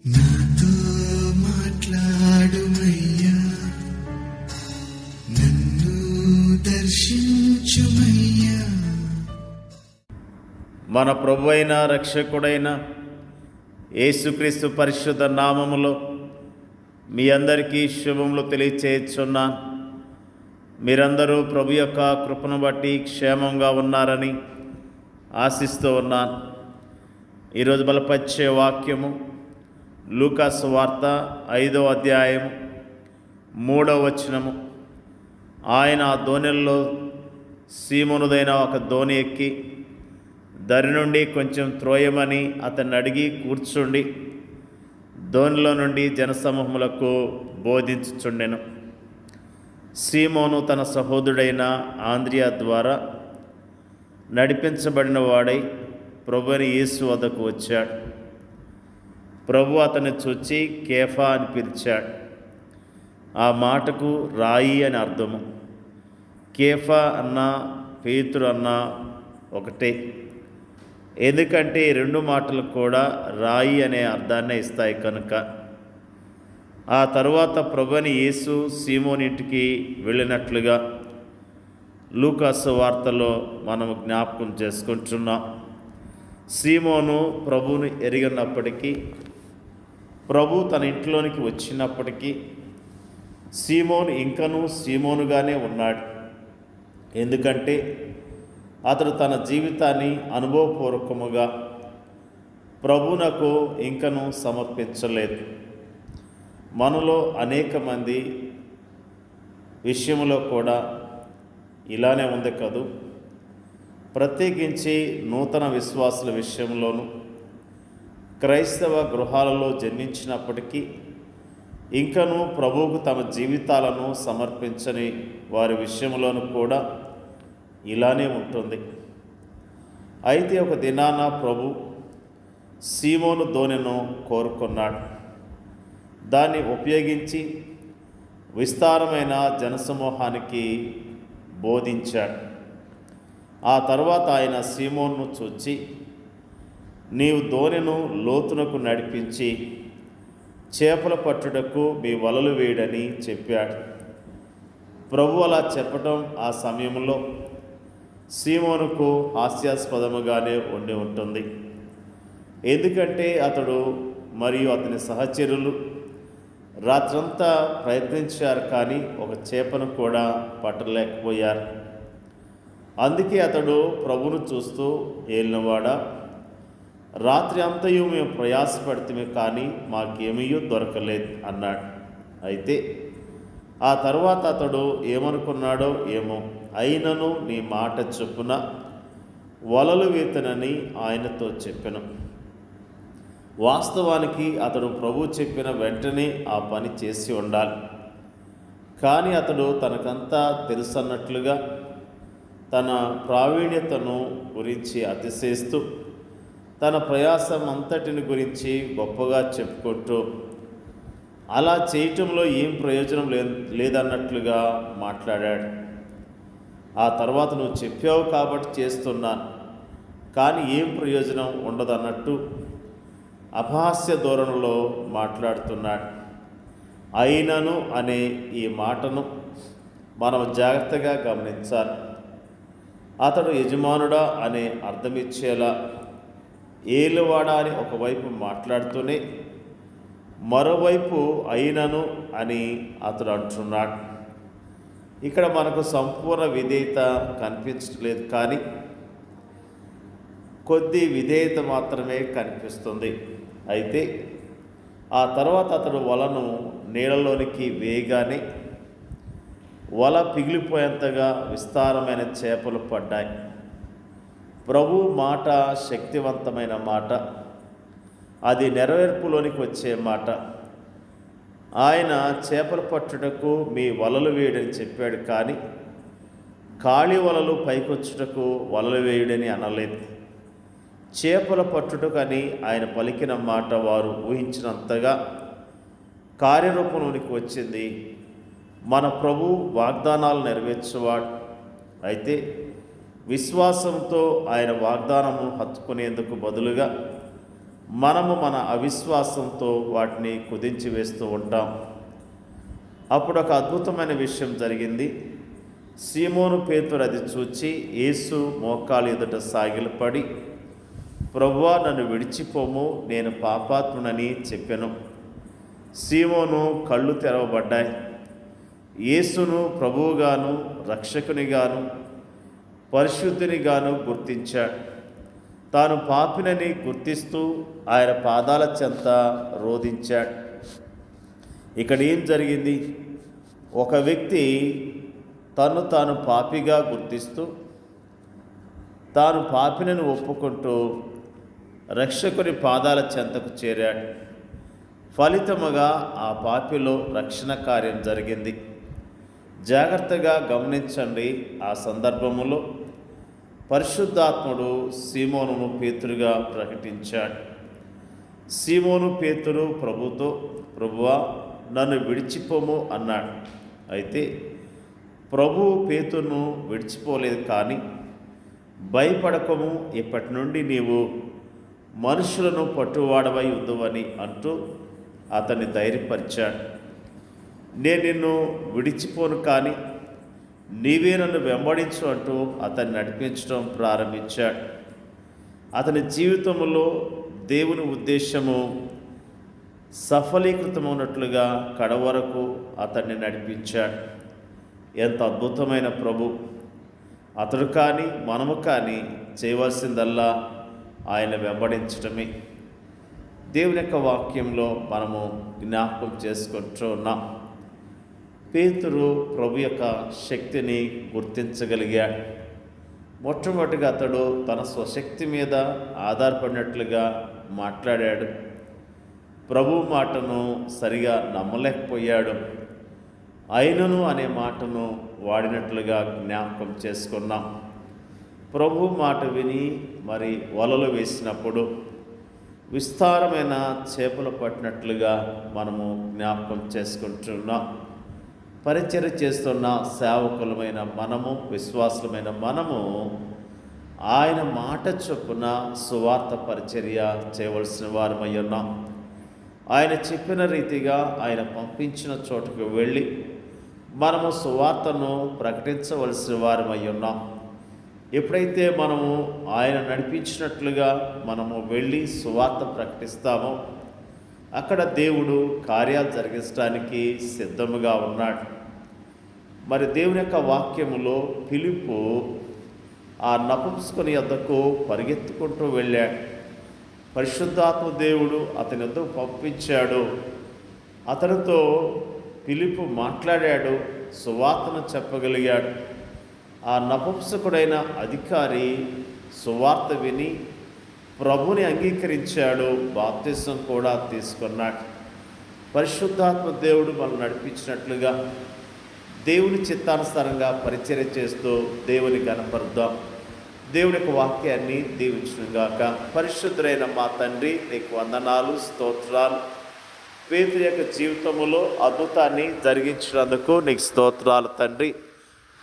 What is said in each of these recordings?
నాతో మాట్లాడుమయ్యా, నన్ను దర్శించుమయ్యా. మన ప్రభువైన రక్షకుడైన యేసుక్రీస్తు పరిశుద్ధ నామములో మీ అందరికీ శుభములు తెలియచేస్తున్నాను. మీరందరూ ప్రభు యొక్క కృపను బట్టి క్షేమంగా ఉన్నారని ఆశిస్తూ ఉన్నాను. ఈరోజు బలపరిచే వాక్యము లూకాసు వార్త 5వ అధ్యాయము 3వ వచనము. ఆయన ఆ దోణిలో సీమోనుదైన ఒక దోణి ఎక్కి దరి నుండి కొంచెం త్రోయమని అతన్ని అడిగి కూర్చుండి దోణిలో నుండి జనసమూహములకు బోధించుచుండెను. సీమోను తన సహోదరుడైన ఆంద్రియా ద్వారా నడిపించబడిన వాడై ప్రభువైన యేసు వద్దకు వచ్చాడు. ప్రభు అతన్ని చూచి కేఫా అని పిలిచాడు. ఆ మాటకు రాయి అని అర్థము. కేఫా అన్నా పేతురు అన్నా ఒకటే, ఎందుకంటే ఈ రెండు మాటలు కూడా రాయి అనే అర్థాన్నే ఇస్తాయి కనుక. ఆ తరువాత ప్రభువైన యేసు సీమోను ఇంటికి వెళ్ళినట్లుగా లూకాసు వార్తలో మనము జ్ఞాపకం చేసుకుంటున్నాం. సీమోను ప్రభువును ఎరిగినప్పటికీ, ప్రభు తన ఇంట్లోనికి వచ్చినప్పటికీ సీమోను ఇంకనూ సీమోనుగానే ఉన్నాడు. ఎందుకంటే అతడు తన జీవితాన్ని అనుభవపూర్వకముగా ప్రభువునకు ఇంకనూ సమర్పించలేదు. మనలో అనేక మంది విషయంలో కూడా ఇలానే ఉంది కదూ. ప్రత్యేకించి నూతన విశ్వాసుల విషయంలోనూ క్రైస్తవ గృహాలలో జన్మించినప్పటికీ ఇంకనూ ప్రభువుకు తమ జీవితాలను సమర్పించని వారి విషయంలోనూ కూడా ఇలానే ఉంటుంది. అయితే ఒక దినాన ప్రభు సీమోను దోణిను కోరుకున్నాడు. దాన్ని ఉపయోగించి విస్తారమైన జనసమూహానికి బోధించాడు. ఆ తర్వాత ఆయన సీమోనును చూచి, నీవు దోణిను లోతునకు నడిపించి చేపల పట్టుటకు మీ వలలు వేయడని చెప్పాడు. ప్రభు అలా చెప్పడం ఆ సమయంలో సీమోనుకు హాస్యాస్పదముగానే ఉండి ఉంటుంది. ఎందుకంటే అతడు మరియు అతని సహచరులు రాత్రంతా ప్రయత్నించారు, కానీ ఒక చేపను కూడా పట్టలేకపోయారు. అందుకే అతడు ప్రభువును చూస్తూ, ఏలినవాడా, రాత్రి అంతయు మేము ప్రయాసపడితే కానీ మాకేమీ దొరకలేదు అన్నాడు. అయితే ఆ తర్వాత అతడు ఏమనుకున్నాడో ఏమో, అయినను నీ మాట చొప్పున వలలు వేతనని ఆయనతో చెప్పెను. వాస్తవానికి అతడు ప్రభు చెప్పిన వెంటనే ఆ పని చేసి ఉండాలి. కానీ అతడు తనకంతా తెలుసన్నట్లుగా తన ప్రావీణ్యతను గురించి అతిశయిస్తూ తన ప్రయాసం అంతటిని గురించి గొప్పగా చెప్పుకుంటూ అలా చేయటంలో ఏం ప్రయోజనం లేదన్నట్లుగా మాట్లాడాడు. ఆ తర్వాత నువ్వు చెప్పావు కాబట్టి చేస్తున్నాను, కానీ ఏం ప్రయోజనం ఉండదన్నట్టు అపహాస్య ధోరణిలో మాట్లాడుతున్నాడు. అయినను అనే ఈ మాటను మనం జాగ్రత్తగా గమనించాలి. అతడు యజమానుడా అనే అర్థమిచ్చేలా ఏలువాడా అని ఒకవైపు మాట్లాడుతూనే మరోవైపు అయినను అని అతడు అంటున్నాడు. ఇక్కడ మనకు సంపూర్ణ విధేయత కనిపించట్లేదు, కానీ కొద్ది విధేయత మాత్రమే కనిపిస్తుంది. అయితే ఆ తర్వాత అతడు వలను నీళ్ళలోనికి వేయగానే వల పిగిలిపోయేంతగా విస్తారమైన చేపలు పడ్డాయి. ప్రభు మాట శక్తివంతమైన మాట, అది నెరవేర్పులోనికి వచ్చే మాట. ఆయన చేపలు పట్టుటకు మీ వలలు వేయడని చెప్పాడు, కానీ ఖాళీ వలలు పైకొచ్చుటకు వలలు వేయడని అనలేదు. చేపల పట్టుటకు అని ఆయన పలికిన మాట వారు ఊహించినంతగా కార్యరూపంలోనికి వచ్చింది. మన ప్రభు వాగ్దానాలు నెరవేర్చేవాడు. అయితే విశ్వాసంతో ఆయన వాగ్దానము హత్తుకునేందుకు బదులుగా మనము మన అవిశ్వాసంతో వాటిని కుదించి వేస్తూ ఉంటాం. అప్పుడు ఒక అద్భుతమైన విషయం జరిగింది. సీమోను పేతురు అది చూచి యేసు మోకాలు ఎదుట సాగిలపడి, ప్రభువా, నన్ను విడిచిపోము, నేను పాపాత్మునని చెప్పెను. సీమోను కళ్ళు తెరవబడ్డాయి. యేసును ప్రభువుగాను రక్షకునిగాను పరిశుద్ధునిగాను గుర్తించాడు. తాను పాపినని గుర్తిస్తూ ఆయన పాదాల చెంత రోధించాడు. ఇక్కడ ఏం జరిగింది? ఒక వ్యక్తి తాను పాపిగా గుర్తిస్తూ తాను పాపినని ఒప్పుకుంటూ రక్షకుని పాదాల చెంతకు చేరాడు. ఫలితముగా ఆ పాపిలో రక్షణ కార్యం జరిగింది. జాగ్రత్తగా గమనించండి. ఆ సందర్భములో పరిశుద్ధాత్ముడు సీమోనును పేతురుగా ప్రకటించాడు. సీమోను పేతురు ప్రభుతో, ప్రభువా, నన్ను విడిచిపోము అన్నాడు. అయితే ప్రభువు పేతురును విడిచిపోలేదు. కానీ భయపడకము, ఇప్పటి నుండి నీవు మనుషులను పట్టువాడవై ఉందువని అంటూ అతన్ని ధైర్యపరిచాడు. నేను నిన్ను విడిచిపోను, కానీ నీవే నన్ను వెంబడించు అంటూ అతన్ని నడిపించడం ప్రారంభించాడు. అతని జీవితంలో దేవుని ఉద్దేశము సఫలీకృతమైనట్లుగా కడవరకు అతన్ని నడిపించాడు. ఎంత అద్భుతమైన ప్రభు! అతడు కానీ మనము కానీ చేయవలసిందల్లా ఆయన వెంబడించటమే. దేవుని యొక్క వాక్యంలో మనము జ్ఞాపకం చేసుకుంటూ ఉన్నాం. పేతురు ప్రభు యొక్క శక్తిని గుర్తించగలిగాడు. మొట్టమొదటిగా అతడు తన స్వశక్తి మీద ఆధారపడినట్లుగా మాట్లాడాడు. ప్రభు మాటను సరిగా నమ్మలేకపోయాడు. అయినను అనే మాటను వాడినట్లుగా జ్ఞాపకం చేసుకున్నాం. ప్రభు మాట విని మరి వలలు వేసినప్పుడు విస్తారమైన చేపలు పట్టినట్లుగా మనము జ్ఞాపకం చేసుకుంటున్నాం. పరిచర్య చేస్తున్న సేవకులమైన మనము, విశ్వాసులమైన మనము ఆయన మాట చొప్పున సువార్త పరిచర్య చేయవలసిన వారమై ఉన్నాం. ఆయన చెప్పిన రీతిగా ఆయన పంపించిన చోటుకు వెళ్ళి మనము సువార్తను ప్రకటించవలసిన వారమై ఉన్నాం. ఎప్పుడైతే మనము ఆయన నడిపించినట్లుగా మనము వెళ్ళి సువార్త ప్రకటిస్తామో అక్కడ దేవుడు కార్యాలు జరిగించడానికి సిద్ధముగా ఉన్నాడు. మరి దేవుని యొక్క వాక్యములో ఫిలిప్పు ఆ నపుంసకుని యొద్దకు పరిగెత్తుకుంటూ వెళ్ళాడు. పరిశుద్ధాత్మ దేవుడు అతని యొద్దకు పంపించాడు. అతనితో ఫిలిప్పు మాట్లాడాడు, సువార్తను చెప్పగలిగాడు. ఆ నపుంసకుడైన అధికారి సువార్త విని ప్రభుని అంగీకరించాడు, బాప్తిసం కూడా తీసుకున్నాడు. పరిశుద్ధాత్మ దేవుడు మనం నడిపించినట్లుగా దేవుని చిత్తానుసారంగా పరిచర్య చేస్తూ దేవుని గణపరుద్దాం. దేవుని యొక్క వాక్యాన్ని దీవించుగాక. పరిశుద్ధులైన మా తండ్రి, నీకు వందనాలు, స్తోత్రాలు. పేతురు యొక్క జీవితంలో అద్భుతాన్ని జరిగించినందుకు నీకు స్తోత్రాలు తండ్రి.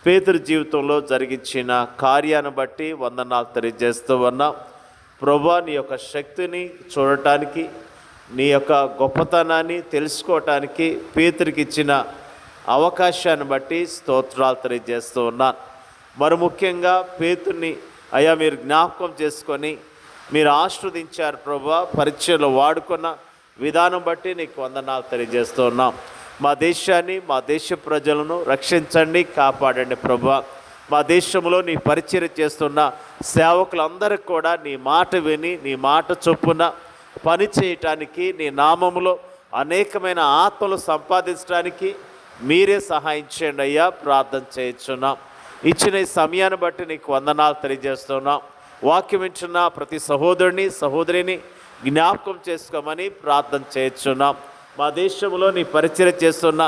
పేతురు జీవితంలో జరిగించిన కార్యాన్ని బట్టి వందనాలు తెలియజేస్తూ ఉన్నాం. ప్రభువా, నీ యొక్క శక్తిని చూడటానికి, నీ యొక్క గొప్పతనాన్ని తెలుసుకోవటానికి పేతురికి ఇచ్చిన అవకాశాన్ని బట్టి స్తోత్రాలు తెలియజేస్తూ ఉన్నాను. మరి ముఖ్యంగా పేతుర్ని అయ్యా మీరు జ్ఞాపకం చేసుకొని మీరు ఆశీర్వదించారు ప్రభువా. పరిచయలో వాడుకున్న విధానం బట్టి నీకు వందనాలు తెలియజేస్తూ ఉన్నాం. మా దేశాన్ని, మా దేశ ప్రజలను రక్షించండి, కాపాడండి ప్రభువా. మా దేశంలో నీ పరిచర్య చేస్తున్న సేవకులందరికీ కూడా నీ మాట విని నీ మాట చొప్పున పని చేయటానికి, నీ నామములో అనేకమైన ఆత్మలు సంపాదించడానికి మీరే సహాయం చేయండి అయ్యా. ప్రార్థన చేయించున్నాం. ఇచ్చిన ఈ సమయాన్ని బట్టి నీకు వందనాలు తెలియజేస్తున్నాం. వాక్యం వింటున్న ప్రతి సహోదరుని సహోదరిని జ్ఞాపకం చేసుకోమని ప్రార్థన చేయించున్నాం. మా దేశంలో నీ పరిచర్య చేస్తున్న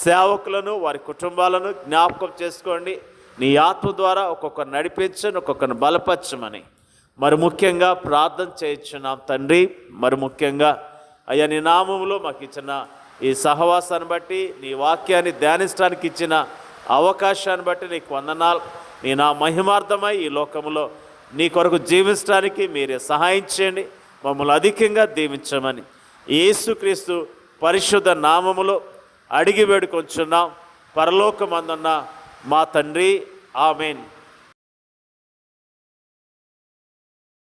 సేవకులను, వారి కుటుంబాలను జ్ఞాపకం చేసుకోండి. నీ ఆత్మ ద్వారా ఒక్కొక్కరు నడిపించని, ఒక్కొక్కరిని బలపరచమని మరి ముఖ్యంగా ప్రార్థన చేయించున్నాం తండ్రి. మరి ముఖ్యంగా అయ్యా నీ నామములో మాకు ఇచ్చిన ఈ సహవాసాన్ని బట్టి, నీ వాక్యాన్ని ధ్యానించడానికి ఇచ్చిన అవకాశాన్ని బట్టి నీకు వందనాలు. నీ నా మహిమార్థమై ఈ లోకంలో నీ కొరకు జీవించడానికి మీరే సహాయం చేయండి. మమ్మల్ని అధికంగా దీవించమని యేసుక్రీస్తు పరిశుద్ధ నామములో అడిగి వేడుకొంచున్నాం పరలోకమందున్న మా తండ్రి. ఆమేన్.